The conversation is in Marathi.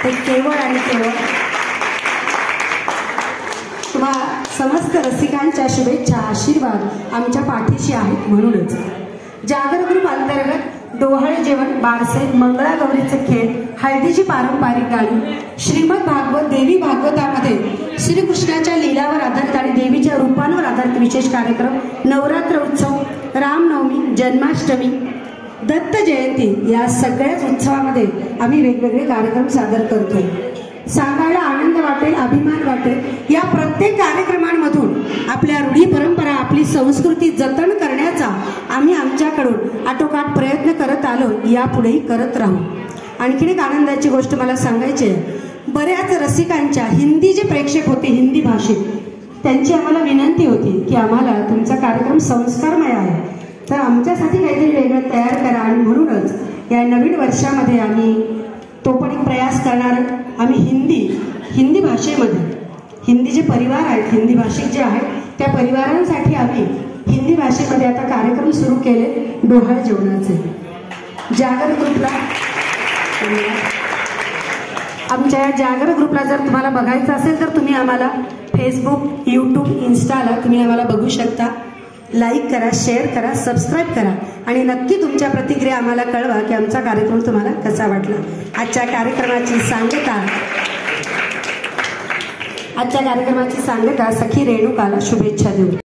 ते केवळ आणि केवळ तुम्हा समस्त रसिकांच्या शुभेच्छा आशीर्वाद आमच्या पाठीशी आहेत. म्हणूनच जागर ग्रुप अंतर्गत डोहाळे जेवण, बारसे, मंगळागौरीचे खेळ, हळदीची पारंपरिक गाणी, श्रीमद भागवत, देवी भागवतामध्ये श्रीकृष्णाच्या लीलावर आधारित आणि देवीच्या रूपांवर आधारित विशेष कार्यक्रम, नवरात्र उत्सव, रामनवमी, जन्माष्टमी, दत्त जयंती या सगळ्याच उत्सवामध्ये आम्ही वेगवेगळे कार्यक्रम सादर करतो. सांगायला आनंद वाटेल, अभिमान वाटेल. या प्रत्येक कार्यक्रमांमधून आपल्या रूढी परंपरा, आपली संस्कृती जतन करण्याचा आम्ही आमच्याकडून आटोकाट प्रयत्न करत आलो, यापुढेही करत राहू. आणखीन एक आनंदाची गोष्ट मला सांगायची आहे. बऱ्याच रसिकांच्या हिंदी जे प्रेक्षक होते हिंदी भाषेत, त्यांची आम्हाला विनंती होती की आम्हाला तुमचा कार्यक्रम संस्कारमय आहे, तर आमच्यासाठी काहीतरी वेगळं तयार करा. आणि म्हणूनच या नवीन वर्षामध्ये आम्ही तो पण एक प्रयास करणार. आम्ही हिंदी भाषेमध्ये, हिंदी जे परिवार आहेत, हिंदी भाषिक जे आहेत, त्या परिवारांसाठी आम्ही हिंदी भाषेमध्ये आता कार्यक्रम सुरू केले डोहाळे जेवणाचे. जागर ग्रुपला, आमच्या या जागर ग्रुपला जर तुम्हाला बघायचं असेल तर तुम्ही आम्हाला फेसबुक, यूट्यूब, इन्स्टाला तुम्ही आम्हाला बघू शकता. लाईक करा, शेअर करा, सबस्क्राईब करा आणि नक्की तुमच्या प्रतिक्रिया आम्हाला कळवा की आमचा कार्यक्रम तुम्हाला कसा वाटला. आजच्या कार्यक्रमाची सांगता सखी रेणुकाला शुभेच्छा देऊ.